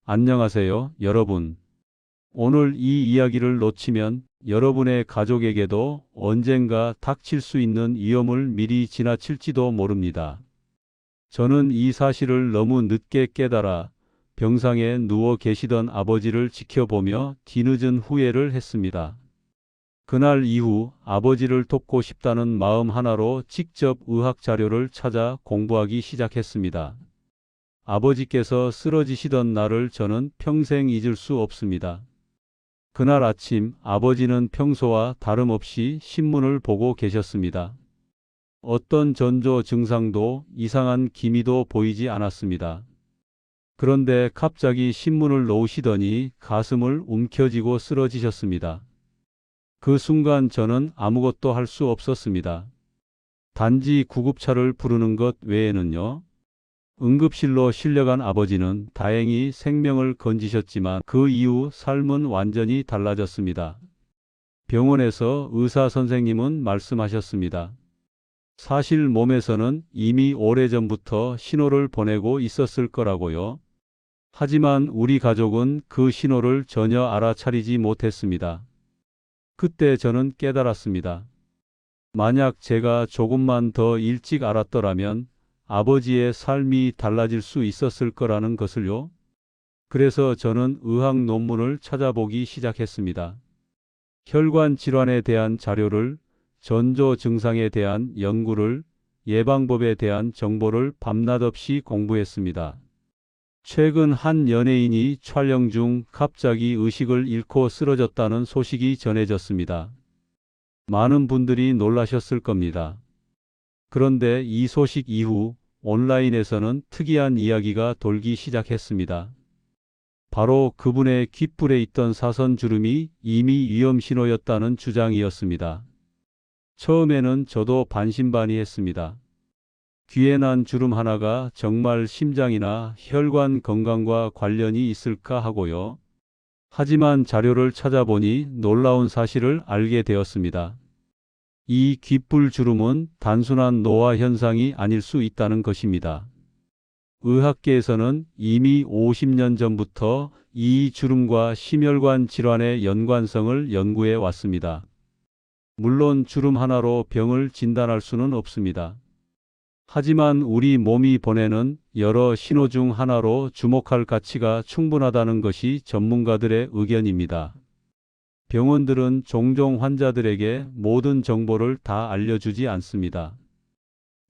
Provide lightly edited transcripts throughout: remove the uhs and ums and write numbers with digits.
안녕하세요, 여러분. 오늘 이 이야기를 놓치면 여러분의 가족에게도 언젠가 닥칠 수 있는 위험을 미리 지나칠지도 모릅니다. 저는 이 사실을 너무 늦게 깨달아 병상에 누워 계시던 아버지를 지켜보며 뒤늦은 후회를 했습니다. 그날 이후 아버지를 돕고 싶다는 마음 하나로 직접 의학 자료를 찾아 공부하기 시작했습니다. 아버지께서 쓰러지시던 날을 저는 평생 잊을 수 없습니다. 그날 아침 아버지는 평소와 다름없이 신문을 보고 계셨습니다. 어떤 전조 증상도 이상한 기미도 보이지 않았습니다. 그런데 갑자기 신문을 놓으시더니 가슴을 움켜쥐고 쓰러지셨습니다. 그 순간 저는 아무것도 할 수 없었습니다. 단지 구급차를 부르는 것 외에는요. 응급실로 실려간 아버지는 다행히 생명을 건지셨지만 그 이후 삶은 완전히 달라졌습니다. 병원에서 의사 선생님은 말씀하셨습니다. 사실 몸에서는 이미 오래전부터 신호를 보내고 있었을 거라고요. 하지만 우리 가족은 그 신호를 전혀 알아차리지 못했습니다. 그때 저는 깨달았습니다. 만약 제가 조금만 더 일찍 알았더라면 아버지의 삶이 달라질 수 있었을 거라는 것을요. 그래서 저는 의학 논문을 찾아보기 시작했습니다. 혈관 질환에 대한 자료를, 전조 증상에 대한 연구를, 예방법에 대한 정보를 밤낮 없이 공부했습니다. 최근 한 연예인이 촬영 중 갑자기 의식을 잃고 쓰러졌다는 소식이 전해졌습니다. 많은 분들이 놀라셨을 겁니다. 그런데 이 소식 이후 온라인에서는 특이한 이야기가 돌기 시작했습니다. 바로 그분의 귓불에 있던 사선 주름이 이미 위험 신호였다는 주장이었습니다. 처음에는 저도 반신반의했습니다. 귀에 난 주름 하나가 정말 심장이나 혈관 건강과 관련이 있을까 하고요. 하지만 자료를 찾아보니 놀라운 사실을 알게 되었습니다. 이 귓불 주름은 단순한 노화 현상이 아닐 수 있다는 것입니다. 의학계에서는 이미 50년 전부터 이 주름과 심혈관 질환의 연관성을 연구해 왔습니다. 물론 주름 하나로 병을 진단할 수는 없습니다. 하지만 우리 몸이 보내는 여러 신호 중 하나로 주목할 가치가 충분하다는 것이 전문가들의 의견입니다. 병원들은 종종 환자들에게 모든 정보를 다 알려주지 않습니다.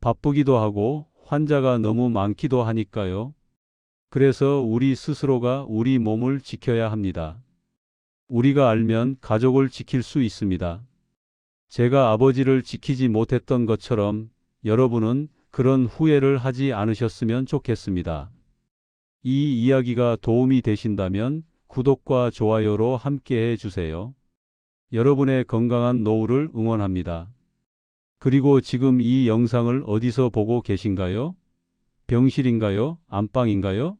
바쁘기도 하고 환자가 너무 많기도 하니까요. 그래서 우리 스스로가 우리 몸을 지켜야 합니다. 우리가 알면 가족을 지킬 수 있습니다. 제가 아버지를 지키지 못했던 것처럼 여러분은 그런 후회를 하지 않으셨으면 좋겠습니다. 이 이야기가 도움이 되신다면 구독과 좋아요로 함께 해주세요. 여러분의 건강한 노후를 응원합니다. 그리고 지금 이 영상을 어디서 보고 계신가요? 병실인가요? 안방인가요?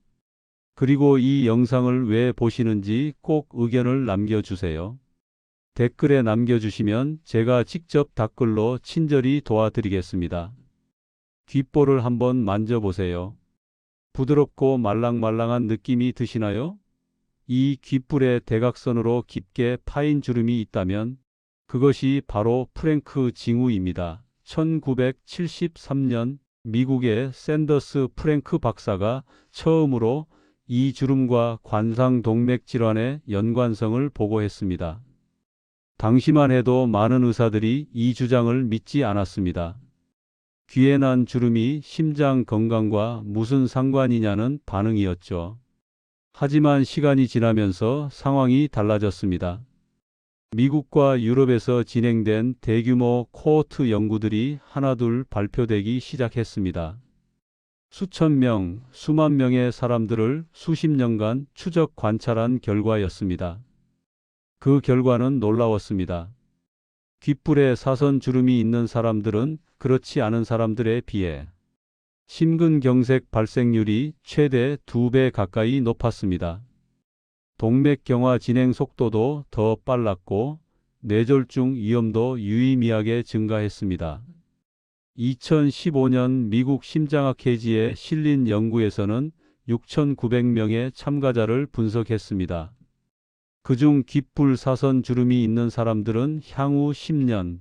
그리고 이 영상을 왜 보시는지 꼭 의견을 남겨주세요. 댓글에 남겨주시면 제가 직접 답글로 친절히 도와드리겠습니다. 귓볼을 한번 만져보세요. 부드럽고 말랑말랑한 느낌이 드시나요? 이 귓불에 대각선으로 깊게 파인 주름이 있다면 그것이 바로 프랭크 징후입니다. 1973년 미국의 샌더스 프랭크 박사가 처음으로 이 주름과 관상동맥 질환의 연관성을 보고했습니다. 당시만 해도 많은 의사들이 이 주장을 믿지 않았습니다. 귀에 난 주름이 심장 건강과 무슨 상관이냐는 반응이었죠. 하지만 시간이 지나면서 상황이 달라졌습니다. 미국과 유럽에서 진행된 대규모 코호트 연구들이 하나둘 발표되기 시작했습니다. 수천 명, 수만 명의 사람들을 수십 년간 추적 관찰한 결과였습니다. 그 결과는 놀라웠습니다. 귓불에 사선 주름이 있는 사람들은 그렇지 않은 사람들에 비해 심근경색 발생률이 최대 2배 가까이 높았습니다. 동맥경화 진행 속도도 더 빨랐고 뇌졸중 위험도 유의미하게 증가했습니다. 2015년 미국 심장학회지에 실린 연구에서는 6,900명의 참가자를 분석했습니다. 그중 귓불 사선 주름이 있는 사람들은 향후 10년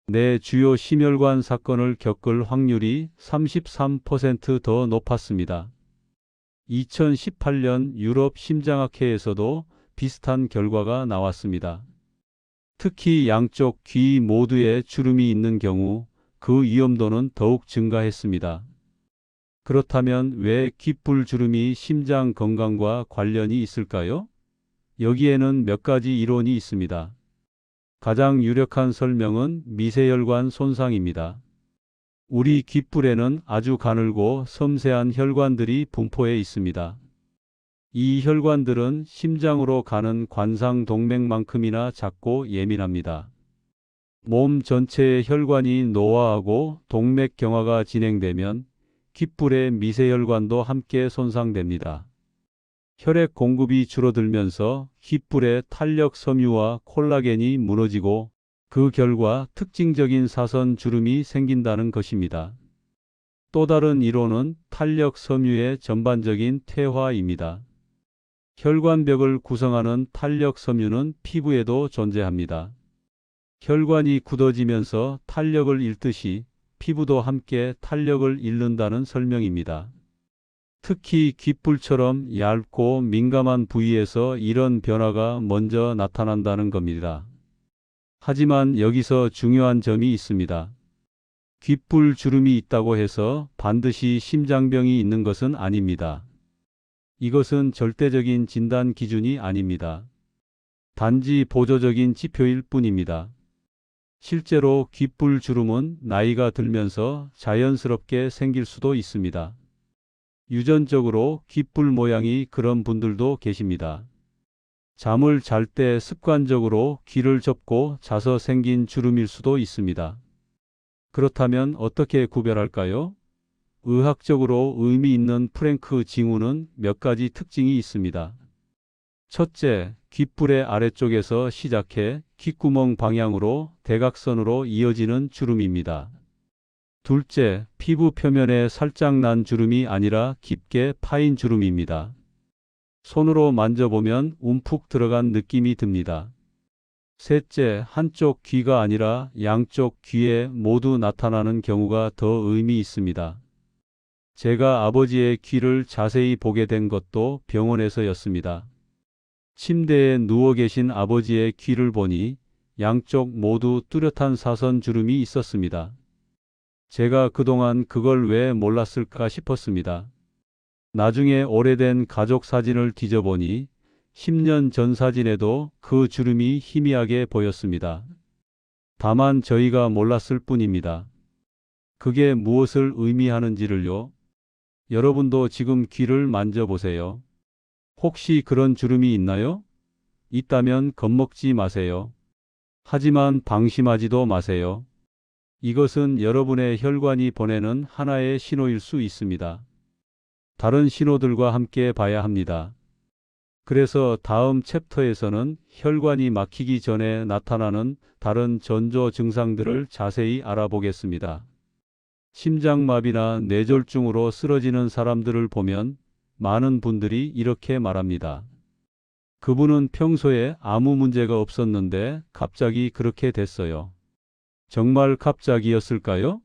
내 주요 심혈관 사건을 겪을 확률이 33% 더 높았습니다. 2018년 유럽 심장학회에서도 비슷한 결과가 나왔습니다. 특히 양쪽 귀 모두에 주름이 있는 경우 그 위험도는 더욱 증가했습니다. 그렇다면 왜 귓불 주름이 심장 건강과 관련이 있을까요? 여기에는 몇 가지 이론이 있습니다. 가장 유력한 설명은 미세혈관 손상입니다. 우리 귓불에는 아주 가늘고 섬세한 혈관들이 분포해 있습니다. 이 혈관들은 심장으로 가는 관상동맥만큼이나 작고 예민합니다. 몸 전체의 혈관이 노화하고 동맥경화가 진행되면 귓불의 미세혈관도 함께 손상됩니다. 혈액 공급이 줄어들면서 귓불의 탄력 섬유와 콜라겐이 무너지고 그 결과 특징적인 사선 주름이 생긴다는 것입니다. 또 다른 이론은 탄력 섬유의 전반적인 퇴화입니다. 혈관벽을 구성하는 탄력 섬유는 피부에도 존재합니다. 혈관이 굳어지면서 탄력을 잃듯이 피부도 함께 탄력을 잃는다는 설명입니다. 특히 귓불처럼 얇고 민감한 부위에서 이런 변화가 먼저 나타난다는 겁니다. 하지만 여기서 중요한 점이 있습니다. 귓불 주름이 있다고 해서 반드시 심장병이 있는 것은 아닙니다. 이것은 절대적인 진단 기준이 아닙니다. 단지 보조적인 지표일 뿐입니다. 실제로 귓불 주름은 나이가 들면서 자연스럽게 생길 수도 있습니다. 유전적으로 귓불 모양이 그런 분들도 계십니다. 잠을 잘 때 습관적으로 귀를 접고 자서 생긴 주름일 수도 있습니다. 그렇다면 어떻게 구별할까요? 의학적으로 의미 있는 프랭크 징후는 몇 가지 특징이 있습니다. 첫째, 귓불의 아래쪽에서 시작해 귓구멍 방향으로 대각선으로 이어지는 주름입니다. 둘째, 피부 표면에 살짝 난 주름이 아니라 깊게 파인 주름입니다. 손으로 만져보면 움푹 들어간 느낌이 듭니다. 셋째, 한쪽 귀가 아니라 양쪽 귀에 모두 나타나는 경우가 더 의미 있습니다. 제가 아버지의 귀를 자세히 보게 된 것도 병원에서였습니다. 침대에 누워 계신 아버지의 귀를 보니 양쪽 모두 뚜렷한 사선 주름이 있었습니다. 제가 그동안 그걸 왜 몰랐을까 싶었습니다. 나중에 오래된 가족 사진을 뒤져보니 10년 전 사진에도 그 주름이 희미하게 보였습니다. 다만 저희가 몰랐을 뿐입니다. 그게 무엇을 의미하는지를요. 여러분도 지금 귀를 만져보세요. 혹시 그런 주름이 있나요? 있다면 겁먹지 마세요. 하지만 방심하지도 마세요. 이것은 여러분의 혈관이 보내는 하나의 신호일 수 있습니다. 다른 신호들과 함께 봐야 합니다. 그래서 다음 챕터에서는 혈관이 막히기 전에 나타나는 다른 전조 증상들을 자세히 알아보겠습니다. 심장마비나 뇌졸중으로 쓰러지는 사람들을 보면 많은 분들이 이렇게 말합니다. 그분은 평소에 아무 문제가 없었는데 갑자기 그렇게 됐어요. 정말 갑자기였을까요?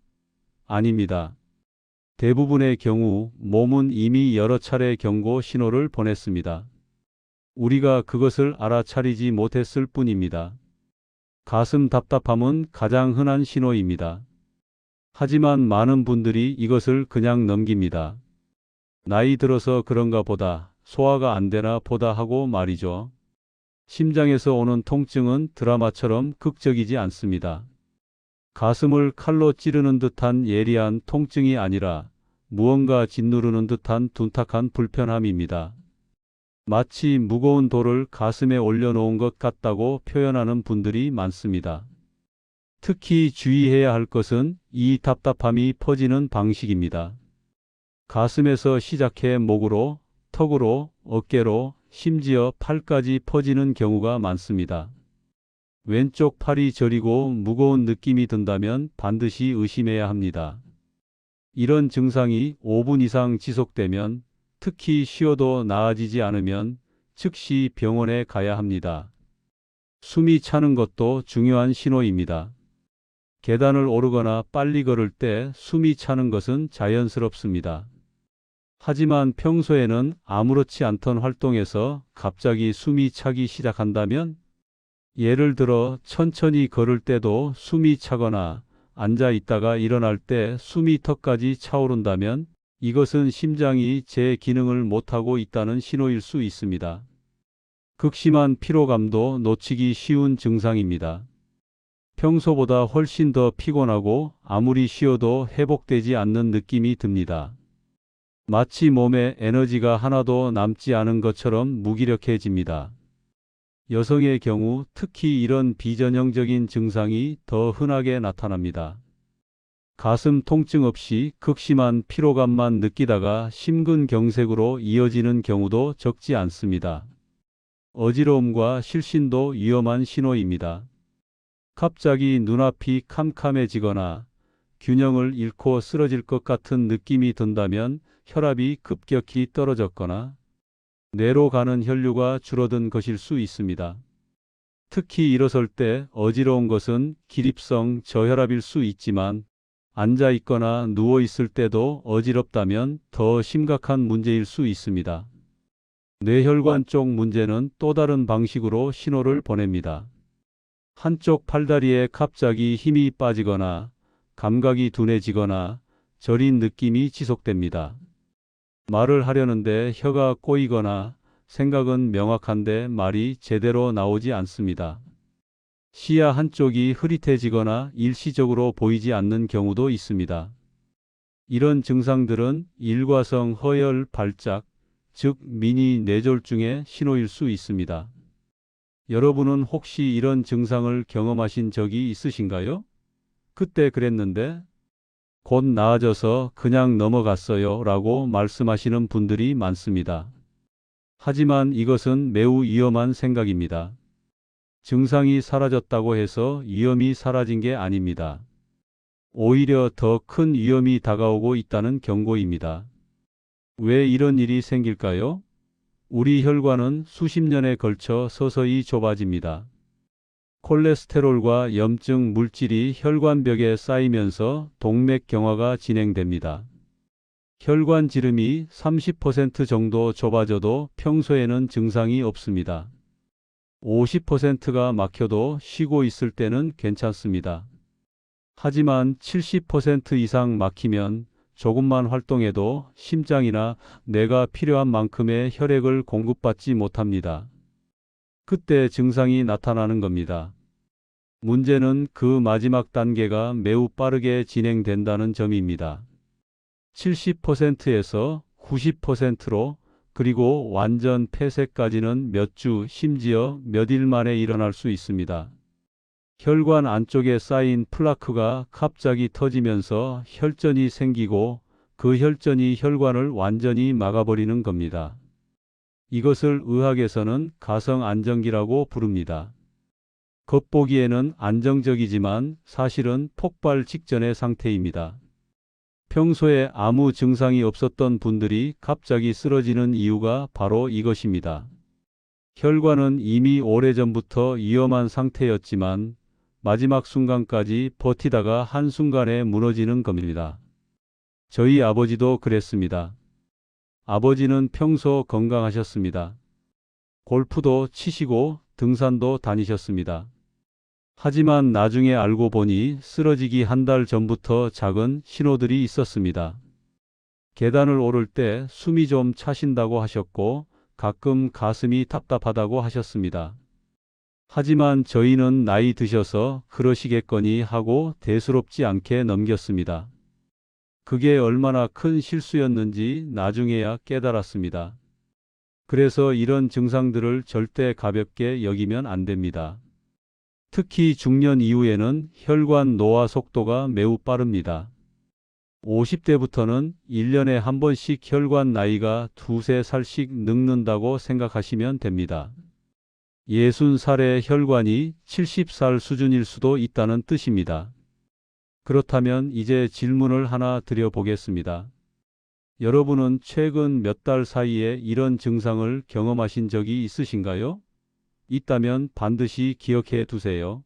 아닙니다. 대부분의 경우 몸은 이미 여러 차례 경고 신호를 보냈습니다. 우리가 그것을 알아차리지 못했을 뿐입니다. 가슴 답답함은 가장 흔한 신호입니다. 하지만 많은 분들이 이것을 그냥 넘깁니다. 나이 들어서 그런가 보다, 소화가 안 되나 보다 하고 말이죠. 심장에서 오는 통증은 드라마처럼 극적이지 않습니다. 가슴을 칼로 찌르는 듯한 예리한 통증이 아니라 무언가 짓누르는 듯한 둔탁한 불편함입니다. 마치 무거운 돌을 가슴에 올려놓은 것 같다고 표현하는 분들이 많습니다. 특히 주의해야 할 것은 이 답답함이 퍼지는 방식입니다. 가슴에서 시작해 목으로, 턱으로, 어깨로, 심지어 팔까지 퍼지는 경우가 많습니다. 왼쪽 팔이 저리고 무거운 느낌이 든다면 반드시 의심해야 합니다. 이런 증상이 5분 이상 지속되면 특히 쉬어도 나아지지 않으면 즉시 병원에 가야 합니다. 숨이 차는 것도 중요한 신호입니다. 계단을 오르거나 빨리 걸을 때 숨이 차는 것은 자연스럽습니다. 하지만 평소에는 아무렇지 않던 활동에서 갑자기 숨이 차기 시작한다면, 예를 들어 천천히 걸을 때도 숨이 차거나 앉아 있다가 일어날 때 숨이 턱까지 차오른다면 이것은 심장이 제 기능을 못하고 있다는 신호일 수 있습니다. 극심한 피로감도 놓치기 쉬운 증상입니다. 평소보다 훨씬 더 피곤하고 아무리 쉬어도 회복되지 않는 느낌이 듭니다. 마치 몸에 에너지가 하나도 남지 않은 것처럼 무기력해집니다. 여성의 경우 특히 이런 비전형적인 증상이 더 흔하게 나타납니다. 가슴 통증 없이 극심한 피로감만 느끼다가 심근경색으로 이어지는 경우도 적지 않습니다. 어지러움과 실신도 위험한 신호입니다. 갑자기 눈앞이 캄캄해지거나 균형을 잃고 쓰러질 것 같은 느낌이 든다면 혈압이 급격히 떨어졌거나 뇌로 가는 혈류가 줄어든 것일 수 있습니다. 특히 일어설 때 어지러운 것은 기립성 저혈압일 수 있지만, 앉아 있거나 누워 있을 때도 어지럽다면 더 심각한 문제일 수 있습니다. 뇌혈관 쪽 문제는 또 다른 방식으로 신호를 보냅니다. 한쪽 팔다리에 갑자기 힘이 빠지거나 감각이 둔해지거나 저린 느낌이 지속됩니다. 말을 하려는데 혀가 꼬이거나 생각은 명확한데 말이 제대로 나오지 않습니다. 시야 한쪽이 흐릿해지거나 일시적으로 보이지 않는 경우도 있습니다. 이런 증상들은 일과성 허혈 발작, 즉 미니 뇌졸중의 신호일 수 있습니다. 여러분은 혹시 이런 증상을 경험하신 적이 있으신가요? 그때 그랬는데 곧 나아져서 그냥 넘어갔어요 라고 말씀하시는 분들이 많습니다. 하지만 이것은 매우 위험한 생각입니다. 증상이 사라졌다고 해서 위험이 사라진 게 아닙니다. 오히려 더 큰 위험이 다가오고 있다는 경고입니다. 왜 이런 일이 생길까요? 우리 혈관은 수십 년에 걸쳐 서서히 좁아집니다. 콜레스테롤과 염증 물질이 혈관벽에 쌓이면서 동맥경화가 진행됩니다. 혈관 지름이 30% 정도 좁아져도 평소에는 증상이 없습니다. 50%가 막혀도 쉬고 있을 때는 괜찮습니다. 하지만 70% 이상 막히면 조금만 활동해도 심장이나 뇌가 필요한 만큼의 혈액을 공급받지 못합니다. 그때 증상이 나타나는 겁니다. 문제는 그 마지막 단계가 매우 빠르게 진행된다는 점입니다. 70%에서 90%로, 그리고 완전 폐쇄까지는 몇 주, 심지어 몇 일 만에 일어날 수 있습니다. 혈관 안쪽에 쌓인 플라크가 갑자기 터지면서 혈전이 생기고 그 혈전이 혈관을 완전히 막아버리는 겁니다. 이것을 의학에서는 가성 안정기라고 부릅니다. 겉보기에는 안정적이지만 사실은 폭발 직전의 상태입니다. 평소에 아무 증상이 없었던 분들이 갑자기 쓰러지는 이유가 바로 이것입니다. 혈관은 이미 오래전부터 위험한 상태였지만 마지막 순간까지 버티다가 한순간에 무너지는 겁니다. 저희 아버지도 그랬습니다. 아버지는 평소 건강하셨습니다. 골프도 치시고 등산도 다니셨습니다. 하지만 나중에 알고 보니 쓰러지기 한 달 전부터 작은 신호들이 있었습니다. 계단을 오를 때 숨이 좀 차신다고 하셨고 가끔 가슴이 답답하다고 하셨습니다. 하지만 저희는 나이 드셔서 그러시겠거니 하고 대수롭지 않게 넘겼습니다. 그게 얼마나 큰 실수였는지 나중에야 깨달았습니다. 그래서 이런 증상들을 절대 가볍게 여기면 안 됩니다. 특히 중년 이후에는 혈관 노화 속도가 매우 빠릅니다. 50대부터는 1년에 한 번씩 혈관 나이가 두세 살씩 늙는다고 생각하시면 됩니다. 60살의 혈관이 70살 수준일 수도 있다는 뜻입니다. 그렇다면 이제 질문을 하나 드려보겠습니다. 여러분은 최근 몇 달 사이에 이런 증상을 경험하신 적이 있으신가요? 있다면 반드시 기억해 두세요.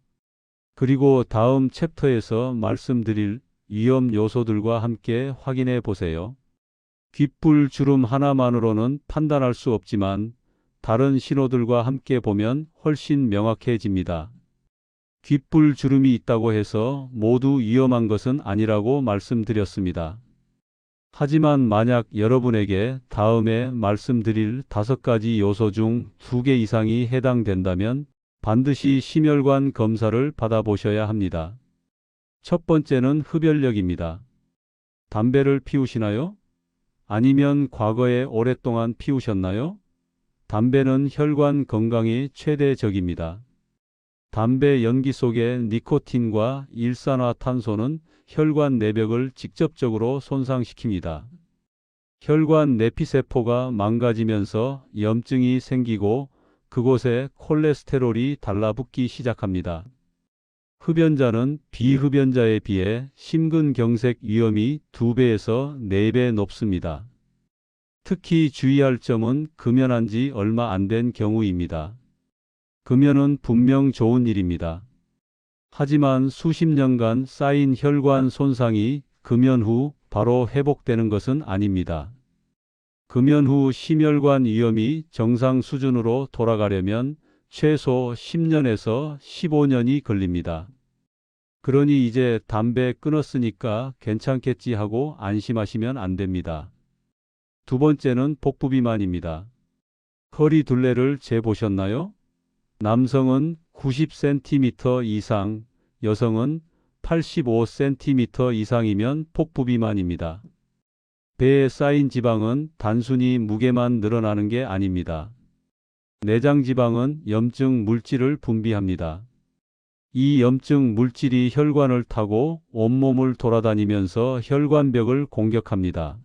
그리고 다음 챕터에서 말씀드릴 위험 요소들과 함께 확인해 보세요. 귓불 주름 하나만으로는 판단할 수 없지만 다른 신호들과 함께 보면 훨씬 명확해집니다. 귓불 주름이 있다고 해서 모두 위험한 것은 아니라고 말씀드렸습니다. 하지만 만약 여러분에게 다음에 말씀드릴 5가지 요소 중 2개 이상이 해당된다면 반드시 심혈관 검사를 받아보셔야 합니다. 첫 번째는 흡연력입니다. 담배를 피우시나요? 아니면 과거에 오랫동안 피우셨나요? 담배는 혈관 건강에 최대 적입니다. 담배 연기 속의 니코틴과 일산화탄소는 혈관 내벽을 직접적으로 손상시킵니다. 혈관 내피세포가 망가지면서 염증이 생기고 그곳에 콜레스테롤이 달라붙기 시작합니다. 흡연자는 비흡연자에 비해 심근경색 위험이 2배에서 4배 높습니다. 특히 주의할 점은 금연한 지 얼마 안 된 경우입니다. 금연은 분명 좋은 일입니다. 하지만 수십 년간 쌓인 혈관 손상이 금연 후 바로 회복되는 것은 아닙니다. 금연 후 심혈관 위험이 정상 수준으로 돌아가려면 최소 10년에서 15년이 걸립니다. 그러니 이제 담배 끊었으니까 괜찮겠지 하고 안심하시면 안 됩니다. 두 번째는 복부비만입니다. 허리 둘레를 재보셨나요? 남성은 90cm 이상, 여성은 85cm 이상이면 복부비만입니다. 배에 쌓인 지방은 단순히 무게만 늘어나는 게 아닙니다. 내장 지방은 염증 물질을 분비합니다. 이 염증 물질이 혈관을 타고 온몸을 돌아다니면서 혈관벽을 공격합니다.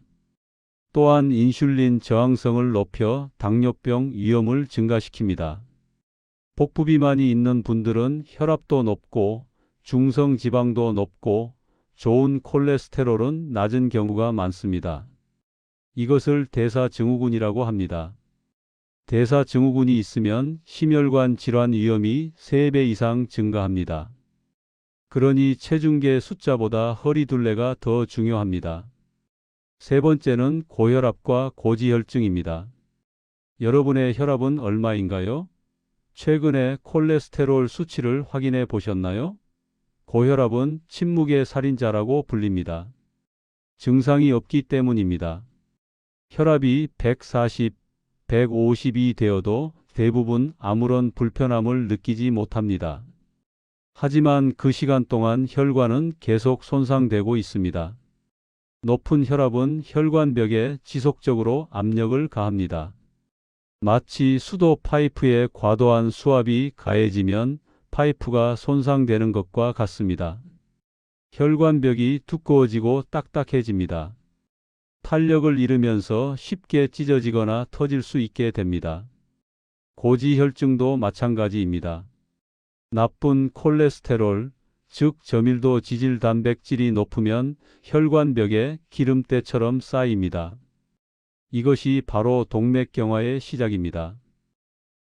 또한 인슐린 저항성을 높여 당뇨병 위험을 증가시킵니다. 복부비만이 있는 분들은 혈압도 높고 중성 지방도 높고 좋은 콜레스테롤은 낮은 경우가 많습니다. 이것을 대사증후군이라고 합니다. 대사증후군이 있으면 심혈관 질환 위험이 3배 이상 증가합니다. 그러니 체중계 숫자보다 허리둘레가 더 중요합니다. 세 번째는 고혈압과 고지혈증입니다. 여러분의 혈압은 얼마인가요? 최근에 콜레스테롤 수치를 확인해 보셨나요? 고혈압은 침묵의 살인자라고 불립니다. 증상이 없기 때문입니다. 혈압이 140, 150이 되어도 대부분 아무런 불편함을 느끼지 못합니다. 하지만 그 시간 동안 혈관은 계속 손상되고 있습니다. 높은 혈압은 혈관벽에 지속적으로 압력을 가합니다. 마치 수도 파이프에 과도한 수압이 가해지면 파이프가 손상되는 것과 같습니다. 혈관벽이 두꺼워지고 딱딱해집니다. 탄력을 잃으면서 쉽게 찢어지거나 터질 수 있게 됩니다. 고지혈증도 마찬가지입니다. 나쁜 콜레스테롤, 즉 저밀도 지질 단백질이 높으면 혈관벽에 기름때처럼 쌓입니다. 이것이 바로 동맥경화의 시작입니다.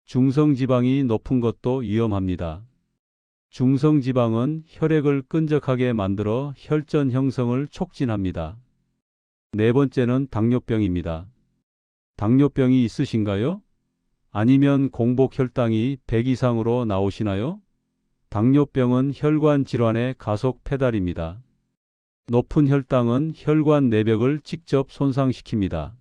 중성지방이 높은 것도 위험합니다. 중성지방은 혈액을 끈적하게 만들어 혈전 형성을 촉진합니다. 네 번째는 당뇨병입니다. 당뇨병이 있으신가요? 아니면 공복 혈당이 100 이상으로 나오시나요? 당뇨병은 혈관 질환의 가속 페달입니다. 높은 혈당은 혈관 내벽을 직접 손상시킵니다.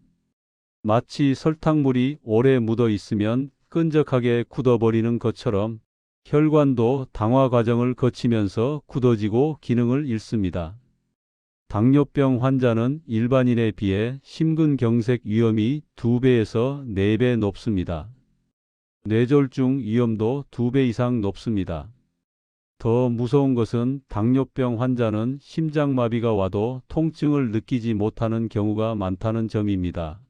마치 설탕물이 오래 묻어 있으면 끈적하게 굳어버리는 것처럼 혈관도 당화 과정을 거치면서 굳어지고 기능을 잃습니다. 당뇨병 환자는 일반인에 비해 심근경색 위험이 2배에서 4배 높습니다. 뇌졸중 위험도 2배 이상 높습니다. 더 무서운 것은 당뇨병 환자는 심장마비가 와도 통증을 느끼지 못하는 경우가 많다는 점입니다.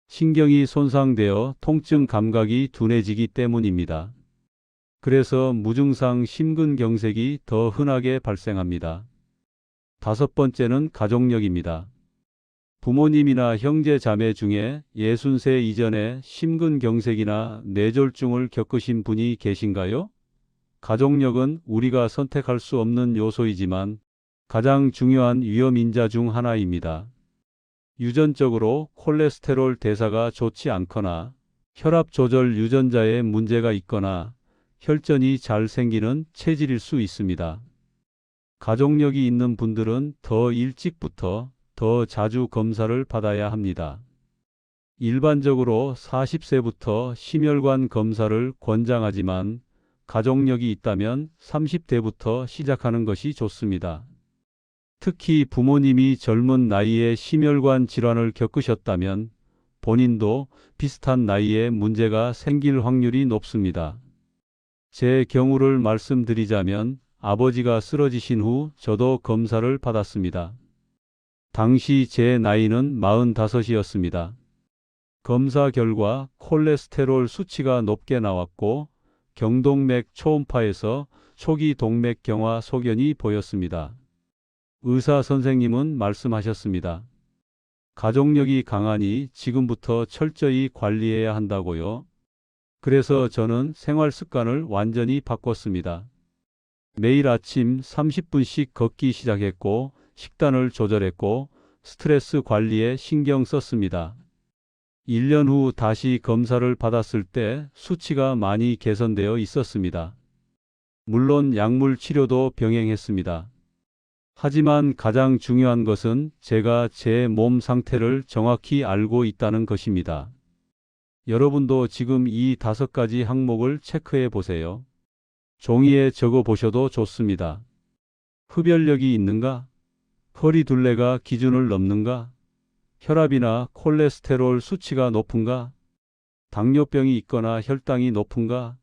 신경이 손상되어 통증 감각이 둔해지기 때문입니다. 그래서 무증상 심근경색이 더 흔하게 발생합니다. 다섯 번째는 가족력입니다. 부모님이나 형제 자매 중에 60세 이전에 심근경색이나 뇌졸중을 겪으신 분이 계신가요? 가족력은 우리가 선택할 수 없는 요소이지만 가장 중요한 위험인자 중 하나입니다. 유전적으로 콜레스테롤 대사가 좋지 않거나 혈압 조절 유전자에 문제가 있거나 혈전이 잘 생기는 체질일 수 있습니다. 가족력이 있는 분들은 더 일찍부터 더 자주 검사를 받아야 합니다. 일반적으로 40세부터 심혈관 검사를 권장하지만 가족력이 있다면 30대부터 시작하는 것이 좋습니다. 특히 부모님이 젊은 나이에 심혈관 질환을 겪으셨다면 본인도 비슷한 나이에 문제가 생길 확률이 높습니다. 제 경우를 말씀드리자면 아버지가 쓰러지신 후 저도 검사를 받았습니다. 당시 제 나이는 45이었습니다. 검사 결과 콜레스테롤 수치가 높게 나왔고 경동맥 초음파에서 초기 동맥경화 소견이 보였습니다. 의사 선생님은 말씀하셨습니다. 가족력이 강하니 지금부터 철저히 관리해야 한다고요. 그래서 저는 생활 습관을 완전히 바꿨습니다. 매일 아침 30분씩 걷기 시작했고 식단을 조절했고 스트레스 관리에 신경 썼습니다. 1년 후 다시 검사를 받았을 때 수치가 많이 개선되어 있었습니다. 물론 약물 치료도 병행했습니다. 하지만 가장 중요한 것은 제가 제 몸 상태를 정확히 알고 있다는 것입니다. 여러분도 지금 이 5가지 항목을 체크해 보세요. 종이에 적어 보셔도 좋습니다. 흡연력이 있는가? 허리 둘레가 기준을 넘는가? 혈압이나 콜레스테롤 수치가 높은가? 당뇨병이 있거나 혈당이 높은가?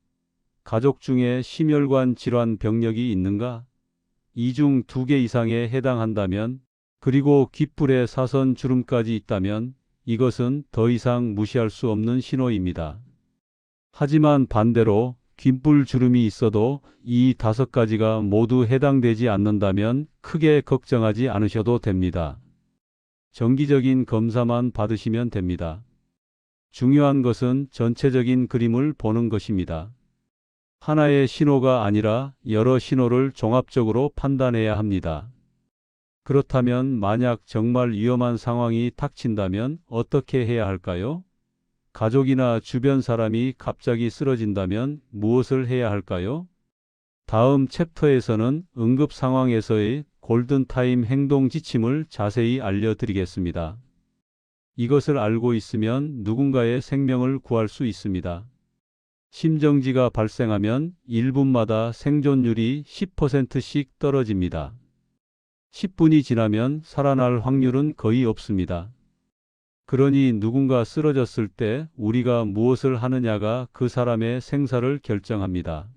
가족 중에 심혈관 질환 병력이 있는가? 이 중 2개 이상에 해당한다면, 그리고 귓불에 사선 주름까지 있다면 이것은 더 이상 무시할 수 없는 신호입니다. 하지만 반대로 귓불 주름이 있어도 이 5가지가 모두 해당되지 않는다면 크게 걱정하지 않으셔도 됩니다. 정기적인 검사만 받으시면 됩니다. 중요한 것은 전체적인 그림을 보는 것입니다. 하나의 신호가 아니라 여러 신호를 종합적으로 판단해야 합니다. 그렇다면 만약 정말 위험한 상황이 닥친다면 어떻게 해야 할까요? 가족이나 주변 사람이 갑자기 쓰러진다면 무엇을 해야 할까요? 다음 챕터에서는 응급 상황에서의 골든타임 행동 지침을 자세히 알려드리겠습니다. 이것을 알고 있으면 누군가의 생명을 구할 수 있습니다. 심정지가 발생하면 1분마다 생존율이 10%씩 떨어집니다. 10분이 지나면 살아날 확률은 거의 없습니다. 그러니 누군가 쓰러졌을 때 우리가 무엇을 하느냐가 그 사람의 생사를 결정합니다.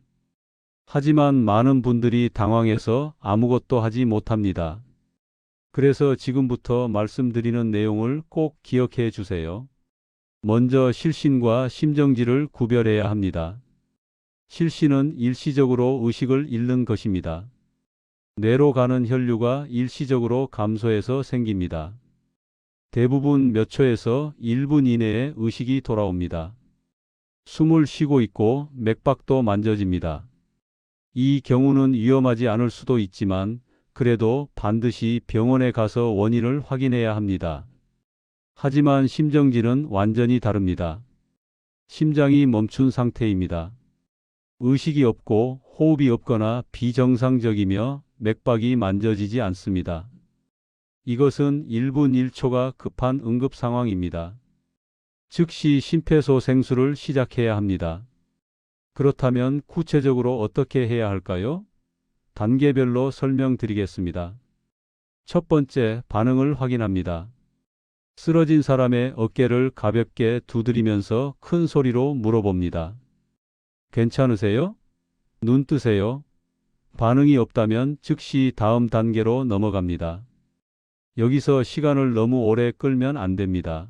하지만 많은 분들이 당황해서 아무것도 하지 못합니다. 그래서 지금부터 말씀드리는 내용을 꼭 기억해 주세요. 먼저 실신과 심정지를 구별해야 합니다. 실신은 일시적으로 의식을 잃는 것입니다. 뇌로 가는 혈류가 일시적으로 감소해서 생깁니다. 대부분 몇 초에서 1분 이내에 의식이 돌아옵니다. 숨을 쉬고 있고 맥박도 만져집니다. 이 경우는 위험하지 않을 수도 있지만 그래도 반드시 병원에 가서 원인을 확인해야 합니다. 하지만 심정지는 완전히 다릅니다. 심장이 멈춘 상태입니다. 의식이 없고 호흡이 없거나 비정상적이며 맥박이 만져지지 않습니다. 이것은 1분 1초가 급한 응급 상황입니다. 즉시 심폐소생술을 시작해야 합니다. 그렇다면 구체적으로 어떻게 해야 할까요? 단계별로 설명드리겠습니다. 첫 번째, 반응을 확인합니다. 쓰러진 사람의 어깨를 가볍게 두드리면서 큰 소리로 물어봅니다. 괜찮으세요? 눈 뜨세요? 반응이 없다면 즉시 다음 단계로 넘어갑니다. 여기서 시간을 너무 오래 끌면 안 됩니다.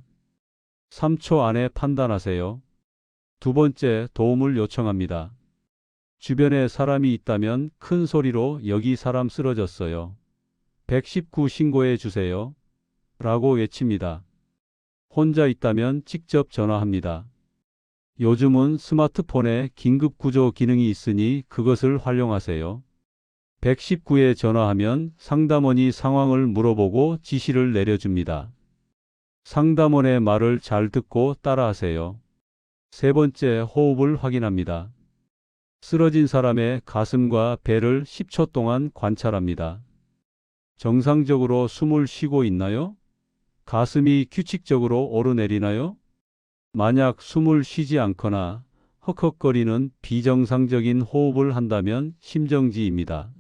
3초 안에 판단하세요. 두 번째, 도움을 요청합니다. 주변에 사람이 있다면 큰 소리로 여기 사람 쓰러졌어요. 119 신고해 주세요. 라고 외칩니다. 혼자 있다면 직접 전화합니다. 요즘은 스마트폰에 긴급 구조 기능이 있으니 그것을 활용하세요. 119에 전화하면 상담원이 상황을 물어보고 지시를 내려줍니다. 상담원의 말을 잘 듣고 따라하세요. 세 번째, 호흡을 확인합니다. 쓰러진 사람의 가슴과 배를 10초 동안 관찰합니다. 정상적으로 숨을 쉬고 있나요? 가슴이 규칙적으로 오르내리나요? 만약 숨을 쉬지 않거나 헉헉거리는 비정상적인 호흡을 한다면 심정지입니다.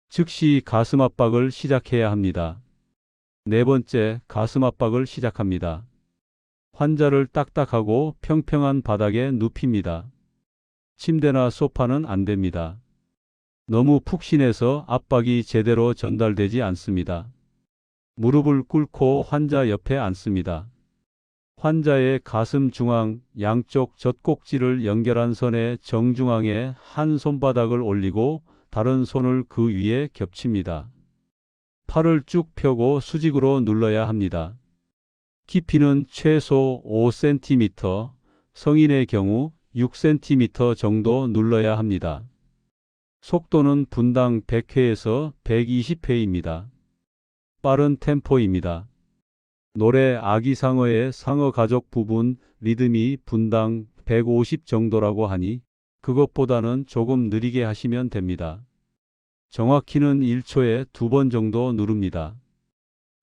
즉시 가슴 압박을 시작해야 합니다. 네 번째, 가슴 압박을 시작합니다. 환자를 딱딱하고 평평한 바닥에 눕힙니다. 침대나 소파는 안 됩니다. 너무 푹신해서 압박이 제대로 전달되지 않습니다. 무릎을 꿇고 환자 옆에 앉습니다. 환자의 가슴 중앙 양쪽 젖꼭지를 연결한 선의 정중앙에 한 손바닥을 올리고 다른 손을 그 위에 겹칩니다. 팔을 쭉 펴고 수직으로 눌러야 합니다. 깊이는 최소 5cm, 성인의 경우 6cm 정도 눌러야 합니다. 속도는 분당 100회에서 120회입니다. 빠른 템포입니다. 노래 아기상어의 상어 가족 부분 리듬이 분당 150 정도라고 하니 그것보다는 조금 느리게 하시면 됩니다. 정확히는 1초에 2번 정도 누릅니다.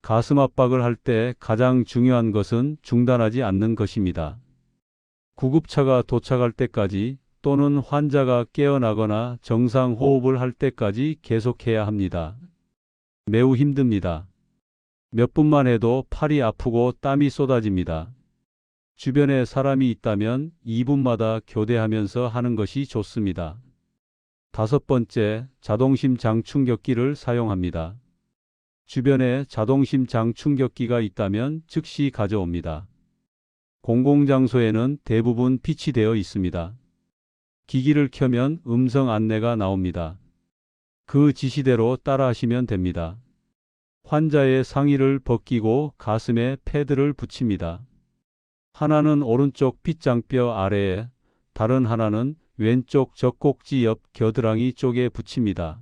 가슴 압박을 할 때 가장 중요한 것은 중단하지 않는 것입니다. 구급차가 도착할 때까지 또는 환자가 깨어나거나 정상 호흡을 할 때까지 계속해야 합니다. 매우 힘듭니다. 몇 분만 해도 팔이 아프고 땀이 쏟아집니다. 주변에 사람이 있다면 2분마다 교대하면서 하는 것이 좋습니다. 다섯 번째, 자동심장 충격기를 사용합니다. 주변에 자동심장 충격기가 있다면 즉시 가져옵니다. 공공장소에는 대부분 비치되어 있습니다. 기기를 켜면 음성 안내가 나옵니다. 그 지시대로 따라하시면 됩니다. 환자의 상의를 벗기고 가슴에 패드를 붙입니다. 하나는 오른쪽 빗장뼈 아래에, 다른 하나는 왼쪽 젖꼭지 옆 겨드랑이 쪽에 붙입니다.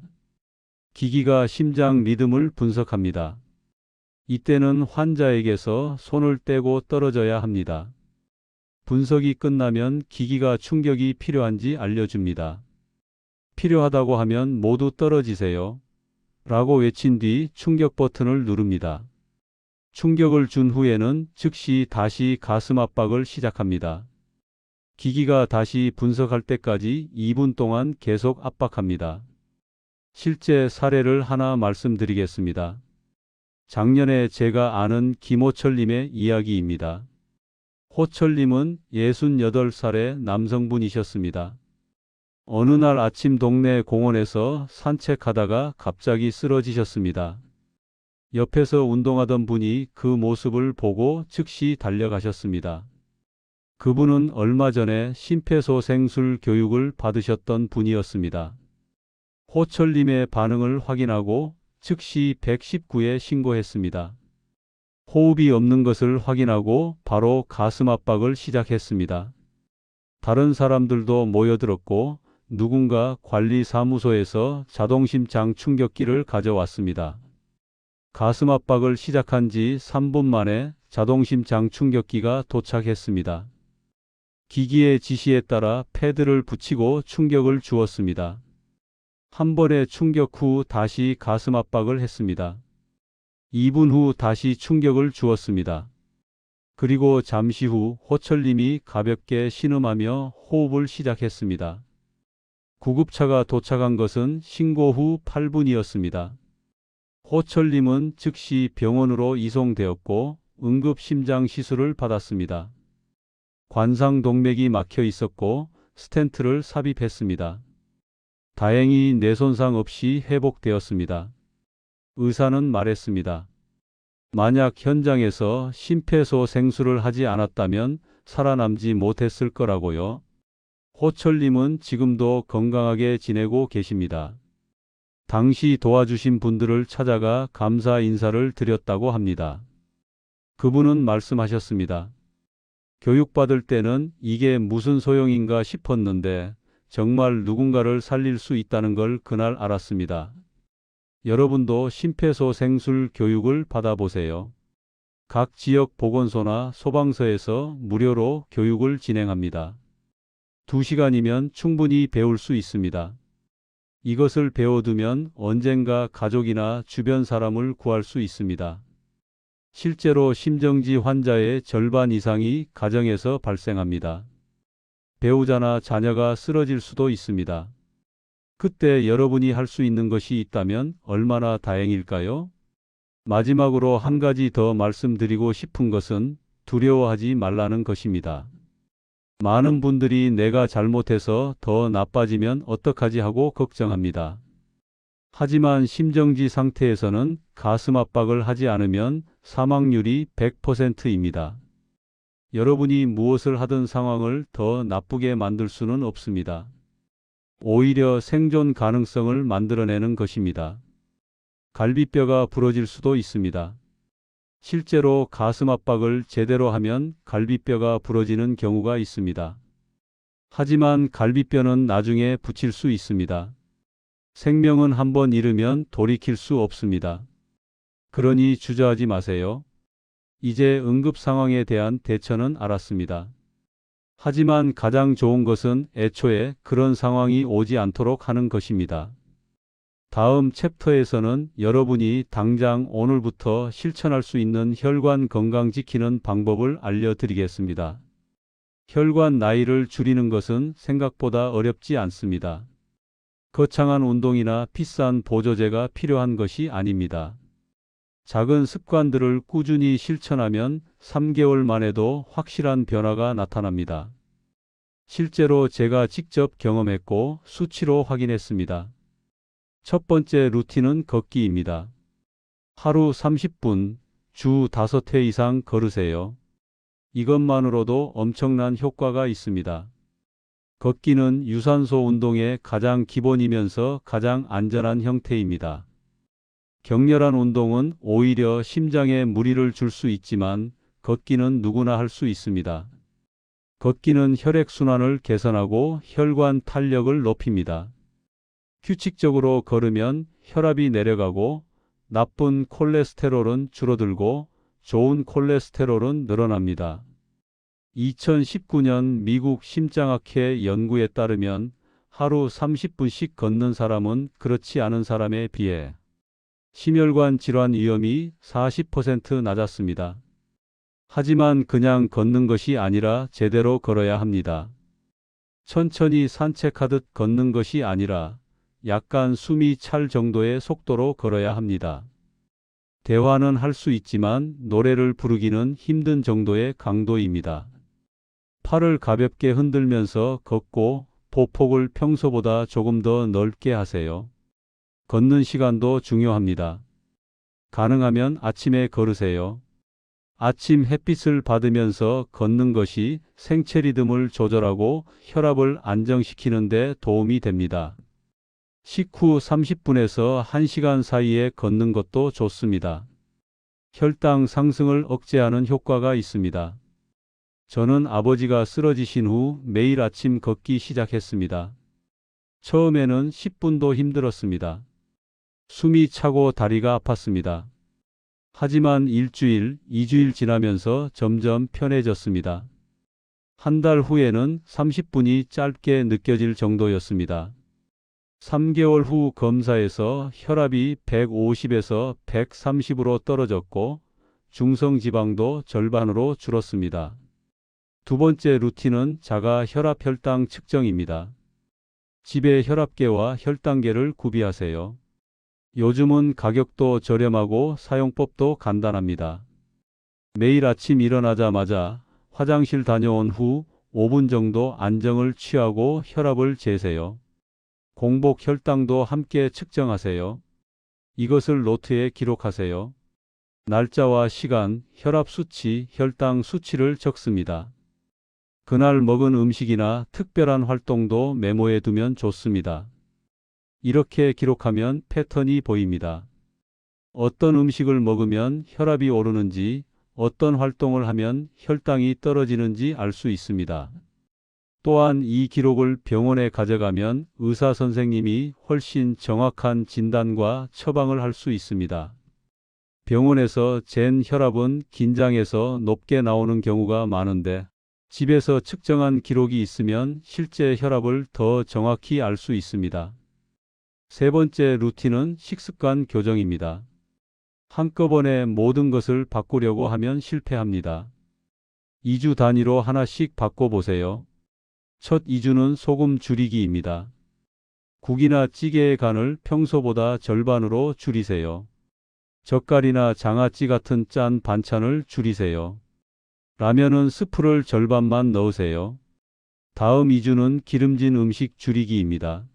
기기가 심장 리듬을 분석합니다. 이때는 환자에게서 손을 떼고 떨어져야 합니다. 분석이 끝나면 기기가 충격이 필요한지 알려줍니다. 필요하다고 하면 모두 떨어지세요. 라고 외친 뒤 충격 버튼을 누릅니다. 충격을 준 후에는 즉시 다시 가슴 압박을 시작합니다. 기기가 다시 분석할 때까지 2분 동안 계속 압박합니다. 실제 사례를 하나 말씀드리겠습니다. 작년에 제가 아는 김호철님의 이야기입니다. 호철님은 68살의 남성분이셨습니다. 어느 날 아침 동네 공원에서 산책하다가 갑자기 쓰러지셨습니다. 옆에서 운동하던 분이 그 모습을 보고 즉시 달려가셨습니다. 그분은 얼마 전에 심폐소생술 교육을 받으셨던 분이었습니다. 호철님의 반응을 확인하고 즉시 119에 신고했습니다. 호흡이 없는 것을 확인하고 바로 가슴 압박을 시작했습니다. 다른 사람들도 모여들었고 누군가 관리사무소에서 자동심장 충격기를 가져왔습니다. 가슴 압박을 시작한 지 3분 만에 자동심장 충격기가 도착했습니다. 기기의 지시에 따라 패드를 붙이고 충격을 주었습니다. 한 번의 충격 후 다시 가슴 압박을 했습니다. 2분 후 다시 충격을 주었습니다. 그리고 잠시 후 호철님이 가볍게 신음하며 호흡을 시작했습니다. 구급차가 도착한 것은 신고 후 8분이었습니다. 호철님은 즉시 병원으로 이송되었고 응급심장 시술을 받았습니다. 관상동맥이 막혀 있었고 스텐트를 삽입했습니다. 다행히 뇌손상 없이 회복되었습니다. 의사는 말했습니다. 만약 현장에서 심폐소생술을 하지 않았다면 살아남지 못했을 거라고요. 호철님은 지금도 건강하게 지내고 계십니다. 당시 도와주신 분들을 찾아가 감사 인사를 드렸다고 합니다. 그분은 말씀하셨습니다. 교육받을 때는 이게 무슨 소용인가 싶었는데 정말 누군가를 살릴 수 있다는 걸 그날 알았습니다. 여러분도 심폐소생술 교육을 받아보세요. 각 지역 보건소나 소방서에서 무료로 교육을 진행합니다. 2시간이면 충분히 배울 수 있습니다. 이것을 배워두면 언젠가 가족이나 주변 사람을 구할 수 있습니다. 실제로 심정지 환자의 절반 이상이 가정에서 발생합니다. 배우자나 자녀가 쓰러질 수도 있습니다. 그때 여러분이 할 수 있는 것이 있다면 얼마나 다행일까요? 마지막으로 한 가지 더 말씀드리고 싶은 것은 두려워하지 말라는 것입니다. 많은 분들이 내가 잘못해서 더 나빠지면 어떡하지 하고 걱정합니다. 하지만 심정지 상태에서는 가슴 압박을 하지 않으면 사망률이 100%입니다. 여러분이 무엇을 하든 상황을 더 나쁘게 만들 수는 없습니다. 오히려 생존 가능성을 만들어내는 것입니다. 갈비뼈가 부러질 수도 있습니다. 실제로 가슴 압박을 제대로 하면 갈비뼈가 부러지는 경우가 있습니다. 하지만 갈비뼈는 나중에 붙일 수 있습니다. 생명은 한번 잃으면 돌이킬 수 없습니다. 그러니 주저하지 마세요. 이제 응급 상황에 대한 대처는 알았습니다. 하지만 가장 좋은 것은 애초에 그런 상황이 오지 않도록 하는 것입니다. 다음 챕터에서는 여러분이 당장 오늘부터 실천할 수 있는 혈관 건강 지키는 방법을 알려드리겠습니다. 혈관 나이를 줄이는 것은 생각보다 어렵지 않습니다. 거창한 운동이나 비싼 보조제가 필요한 것이 아닙니다. 작은 습관들을 꾸준히 실천하면 3개월 만에도 확실한 변화가 나타납니다. 실제로 제가 직접 경험했고 수치로 확인했습니다. 첫 번째 루틴은 걷기입니다. 하루 30분, 주 5회 이상 걸으세요. 이것만으로도 엄청난 효과가 있습니다. 걷기는 유산소 운동의 가장 기본이면서 가장 안전한 형태입니다. 격렬한 운동은 오히려 심장에 무리를 줄 수 있지만 걷기는 누구나 할 수 있습니다. 걷기는 혈액순환을 개선하고 혈관 탄력을 높입니다. 규칙적으로 걸으면 혈압이 내려가고 나쁜 콜레스테롤은 줄어들고 좋은 콜레스테롤은 늘어납니다. 2019년 미국 심장학회 연구에 따르면 하루 30분씩 걷는 사람은 그렇지 않은 사람에 비해 심혈관 질환 위험이 40% 낮았습니다. 하지만 그냥 걷는 것이 아니라 제대로 걸어야 합니다. 천천히 산책하듯 걷는 것이 아니라 약간 숨이 찰 정도의 속도로 걸어야 합니다. 대화는 할 수 있지만 노래를 부르기는 힘든 정도의 강도입니다. 팔을 가볍게 흔들면서 걷고 보폭을 평소보다 조금 더 넓게 하세요. 걷는 시간도 중요합니다. 가능하면 아침에 걸으세요. 아침 햇빛을 받으면서 걷는 것이 생체 리듬을 조절하고 혈압을 안정시키는 데 도움이 됩니다. 식후 30분에서 1시간 사이에 걷는 것도 좋습니다. 혈당 상승을 억제하는 효과가 있습니다. 저는 아버지가 쓰러지신 후 매일 아침 걷기 시작했습니다. 처음에는 10분도 힘들었습니다. 숨이 차고 다리가 아팠습니다. 하지만 일주일, 2주일 지나면서 점점 편해졌습니다. 한 달 후에는 30분이 짧게 느껴질 정도였습니다. 3개월 후 검사에서 혈압이 150에서 130으로 떨어졌고 중성지방도 절반으로 줄었습니다. 두 번째 루틴은 자가 혈압 혈당 측정입니다. 집에 혈압계와 혈당계를 구비하세요. 요즘은 가격도 저렴하고 사용법도 간단합니다. 매일 아침 일어나자마자 화장실 다녀온 후 5분 정도 안정을 취하고 혈압을 재세요. 공복 혈당도 함께 측정하세요. 이것을 노트에 기록하세요. 날짜와 시간, 혈압 수치, 혈당 수치를 적습니다. 그날 먹은 음식이나 특별한 활동도 메모해 두면 좋습니다. 이렇게 기록하면 패턴이 보입니다. 어떤 음식을 먹으면 혈압이 오르는지, 어떤 활동을 하면 혈당이 떨어지는지 알 수 있습니다. 또한 이 기록을 병원에 가져가면 의사 선생님이 훨씬 정확한 진단과 처방을 할 수 있습니다. 병원에서 잰 혈압은 긴장해서 높게 나오는 경우가 많은데 집에서 측정한 기록이 있으면 실제 혈압을 더 정확히 알 수 있습니다. 세 번째 루틴은 식습관 교정입니다. 한꺼번에 모든 것을 바꾸려고 하면 실패합니다. 2주 단위로 하나씩 바꿔보세요. 첫 2주는 소금 줄이기입니다. 국이나 찌개의 간을 평소보다 절반으로 줄이세요. 젓갈이나 장아찌 같은 짠 반찬을 줄이세요. 라면은 스프를 절반만 넣으세요. 다음 2주는 기름진 음식 줄이기입니다.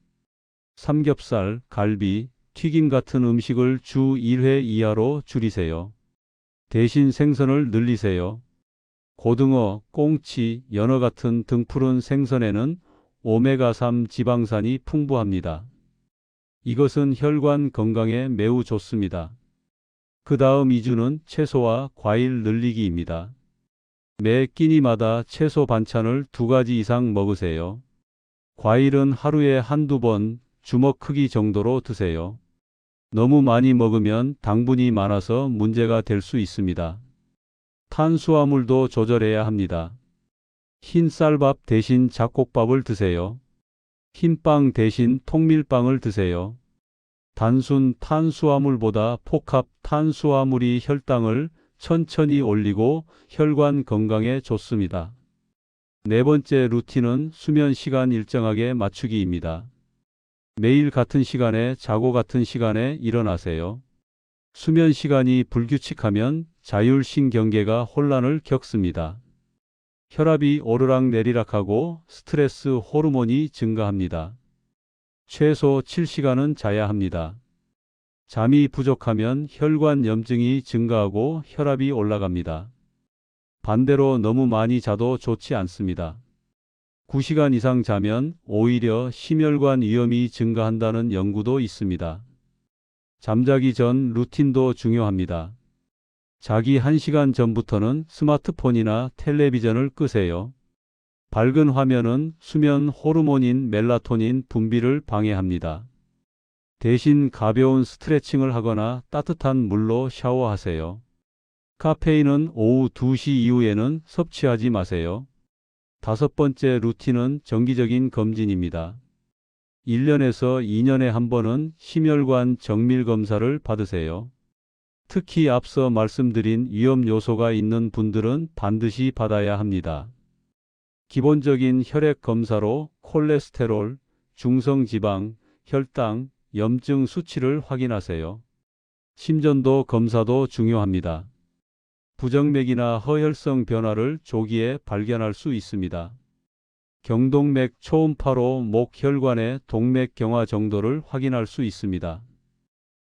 삼겹살, 갈비, 튀김 같은 음식을 주 1회 이하로 줄이세요. 대신 생선을 늘리세요. 고등어, 꽁치, 연어 같은 등푸른 생선에는 오메가3 지방산이 풍부합니다. 이것은 혈관 건강에 매우 좋습니다. 그 다음 2주는 채소와 과일 늘리기입니다. 매 끼니마다 채소 반찬을 2가지 이상 먹으세요. 과일은 하루에 한두 번 주먹 크기 정도로 드세요. 너무 많이 먹으면 당분이 많아서 문제가 될 수 있습니다. 탄수화물도 조절해야 합니다. 흰 쌀밥 대신 잡곡밥을 드세요. 흰빵 대신 통밀빵을 드세요. 단순 탄수화물보다 복합 탄수화물이 혈당을 천천히 올리고 혈관 건강에 좋습니다. 네 번째 루틴은 수면 시간 일정하게 맞추기입니다. 매일 같은 시간에 자고 같은 시간에 일어나세요. 수면 시간이 불규칙하면 자율신경계가 혼란을 겪습니다. 혈압이 오르락내리락하고 스트레스 호르몬이 증가합니다. 최소 7시간은 자야 합니다. 잠이 부족하면 혈관 염증이 증가하고 혈압이 올라갑니다. 반대로 너무 많이 자도 좋지 않습니다. 9시간 이상 자면 오히려 심혈관 위험이 증가한다는 연구도 있습니다. 잠자기 전 루틴도 중요합니다. 자기 1시간 전부터는 스마트폰이나 텔레비전을 끄세요. 밝은 화면은 수면 호르몬인 멜라토닌 분비를 방해합니다. 대신 가벼운 스트레칭을 하거나 따뜻한 물로 샤워하세요. 카페인은 오후 2시 이후에는 섭취하지 마세요. 다섯 번째 루틴은 정기적인 검진입니다. 1년에서 2년에 한 번은 심혈관 정밀 검사를 받으세요. 특히 앞서 말씀드린 위험 요소가 있는 분들은 반드시 받아야 합니다. 기본적인 혈액 검사로 콜레스테롤, 중성지방, 혈당, 염증 수치를 확인하세요. 심전도 검사도 중요합니다. 부정맥이나 허혈성 변화를 조기에 발견할 수 있습니다. 경동맥 초음파로 목 혈관의 동맥 경화 정도를 확인할 수 있습니다.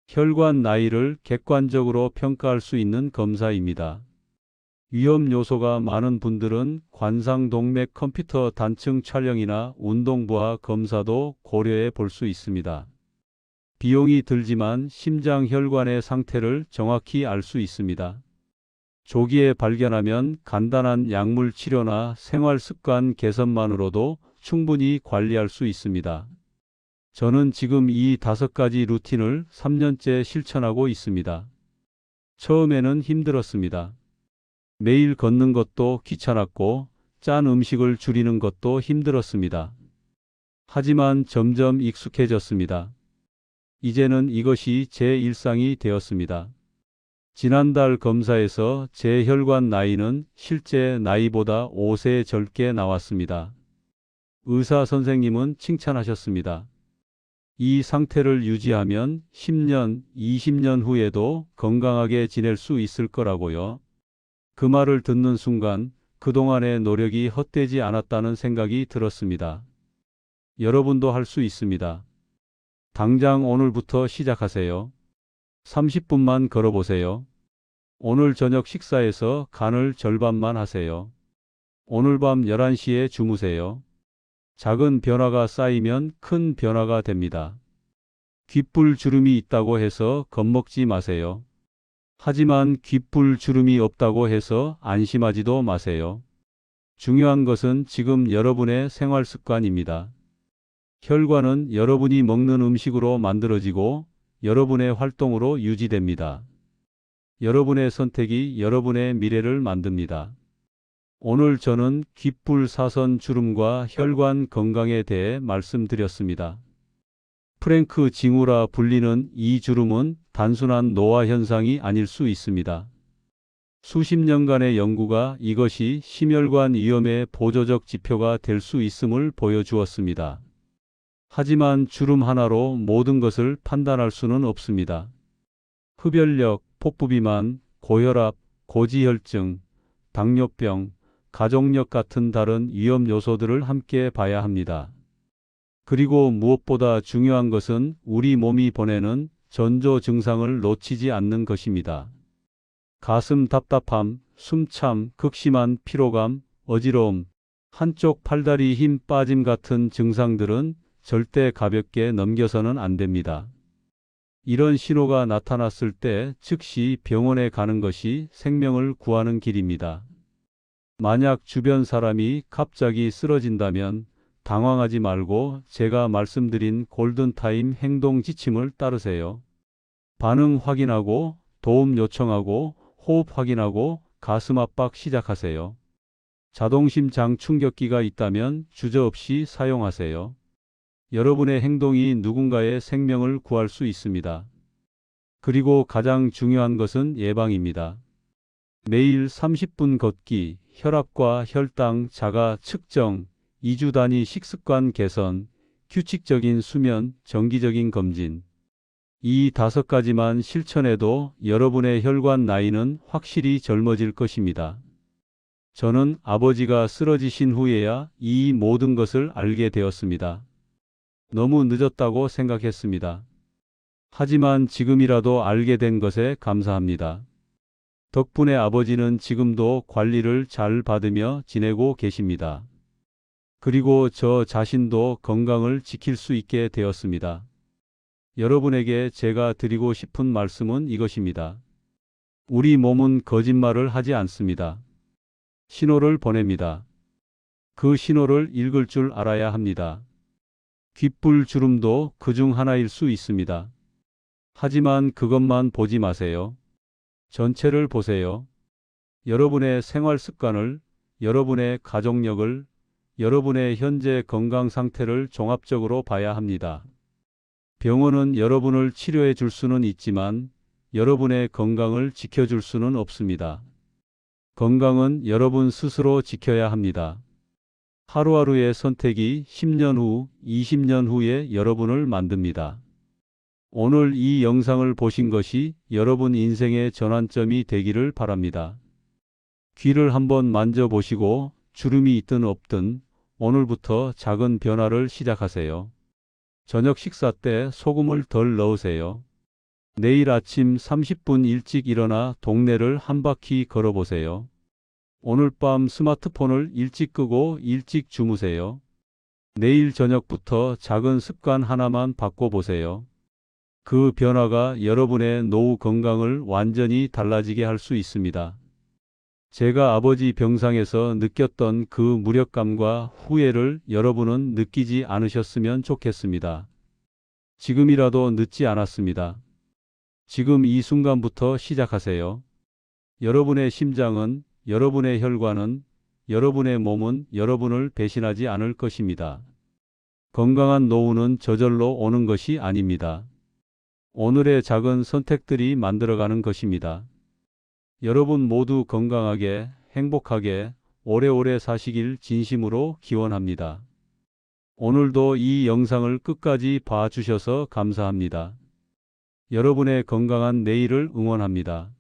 혈관 나이를 객관적으로 평가할 수 있는 검사입니다. 위험 요소가 많은 분들은 관상동맥 컴퓨터 단층 촬영이나 운동부하 검사도 고려해 볼 수 있습니다. 비용이 들지만 심장 혈관의 상태를 정확히 알 수 있습니다. 조기에 발견하면 간단한 약물 치료나 생활 습관 개선만으로도 충분히 관리할 수 있습니다. 저는 지금 이 5가지 루틴을 3년째 실천하고 있습니다. 처음에는 힘들었습니다. 매일 걷는 것도 귀찮았고 짠 음식을 줄이는 것도 힘들었습니다. 하지만 점점 익숙해졌습니다. 이제는 이것이 제 일상이 되었습니다. 지난달 검사에서 제 혈관 나이는 실제 나이보다 5세 젊게 나왔습니다. 의사 선생님은 칭찬하셨습니다. 이 상태를 유지하면 10년, 20년 후에도 건강하게 지낼 수 있을 거라고요. 그 말을 듣는 순간 그동안의 노력이 헛되지 않았다는 생각이 들었습니다. 여러분도 할 수 있습니다. 당장 오늘부터 시작하세요. 30분만 걸어보세요. 오늘 저녁 식사에서 간을 절반만 하세요. 오늘 밤 11시에 주무세요. 작은 변화가 쌓이면 큰 변화가 됩니다. 귓불 주름이 있다고 해서 겁먹지 마세요. 하지만 귓불 주름이 없다고 해서 안심하지도 마세요. 중요한 것은 지금 여러분의 생활 습관입니다. 혈관은 여러분이 먹는 음식으로 만들어지고 여러분의 활동으로 유지됩니다. 여러분의 선택이 여러분의 미래를 만듭니다. 오늘 저는 귓불 사선 주름과 혈관 건강에 대해 말씀드렸습니다. 프랭크 징후라 불리는 이 주름은 단순한 노화 현상이 아닐 수 있습니다. 수십 년간의 연구가 이것이 심혈관 위험의 보조적 지표가 될 수 있음을 보여주었습니다. 하지만 주름 하나로 모든 것을 판단할 수는 없습니다. 흡연력, 폭부비만, 고혈압, 고지혈증, 당뇨병, 가족력 같은 다른 위험 요소들을 함께 봐야 합니다. 그리고 무엇보다 중요한 것은 우리 몸이 보내는 전조 증상을 놓치지 않는 것입니다. 가슴 답답함, 숨참, 극심한 피로감, 어지러움, 한쪽 팔다리 힘 빠짐 같은 증상들은 절대 가볍게 넘겨서는 안 됩니다. 이런 신호가 나타났을 때 즉시 병원에 가는 것이 생명을 구하는 길입니다. 만약 주변 사람이 갑자기 쓰러진다면 당황하지 말고 제가 말씀드린 골든타임 행동 지침을 따르세요. 반응 확인하고, 도움 요청하고, 호흡 확인하고, 가슴 압박 시작하세요. 자동심장 충격기가 있다면 주저없이 사용하세요. 여러분의 행동이 누군가의 생명을 구할 수 있습니다. 그리고 가장 중요한 것은 예방입니다. 매일 30분 걷기, 혈압과 혈당 자가 측정, 2주 단위 식습관 개선, 규칙적인 수면, 정기적인 검진. 이 5가지만 실천해도 여러분의 혈관 나이는 확실히 젊어질 것입니다. 저는 아버지가 쓰러지신 후에야 이 모든 것을 알게 되었습니다. 너무 늦었다고 생각했습니다. 하지만 지금이라도 알게 된 것에 감사합니다. 덕분에 아버지는 지금도 관리를 잘 받으며 지내고 계십니다. 그리고 저 자신도 건강을 지킬 수 있게 되었습니다. 여러분에게 제가 드리고 싶은 말씀은 이것입니다. 우리 몸은 거짓말을 하지 않습니다. 신호를 보냅니다. 그 신호를 읽을 줄 알아야 합니다. 귓불 주름도 그중 하나일 수 있습니다. 하지만 그것만 보지 마세요. 전체를 보세요. 여러분의 생활 습관을, 여러분의 가족력을, 여러분의 현재 건강 상태를 종합적으로 봐야 합니다. 병원은 여러분을 치료해 줄 수는 있지만 여러분의 건강을 지켜줄 수는 없습니다. 건강은 여러분 스스로 지켜야 합니다. 하루하루의 선택이 10년 후, 20년 후에 여러분을 만듭니다. 오늘 이 영상을 보신 것이 여러분 인생의 전환점이 되기를 바랍니다. 귀를 한번 만져보시고 주름이 있든 없든 오늘부터 작은 변화를 시작하세요. 저녁 식사 때 소금을 덜 넣으세요. 내일 아침 30분 일찍 일어나 동네를 한 바퀴 걸어보세요. 오늘 밤 스마트폰을 일찍 끄고 일찍 주무세요. 내일 저녁부터 작은 습관 하나만 바꿔보세요. 그 변화가 여러분의 노후 건강을 완전히 달라지게 할 수 있습니다. 제가 아버지 병상에서 느꼈던 그 무력감과 후회를 여러분은 느끼지 않으셨으면 좋겠습니다. 지금이라도 늦지 않았습니다. 지금 이 순간부터 시작하세요. 여러분의 심장은, 여러분의 혈관은, 여러분의 몸은 여러분을 배신하지 않을 것입니다. 건강한 노후는 저절로 오는 것이 아닙니다. 오늘의 작은 선택들이 만들어가는 것입니다. 여러분 모두 건강하게, 행복하게, 오래오래 사시길 진심으로 기원합니다. 오늘도 이 영상을 끝까지 봐주셔서 감사합니다. 여러분의 건강한 내일을 응원합니다.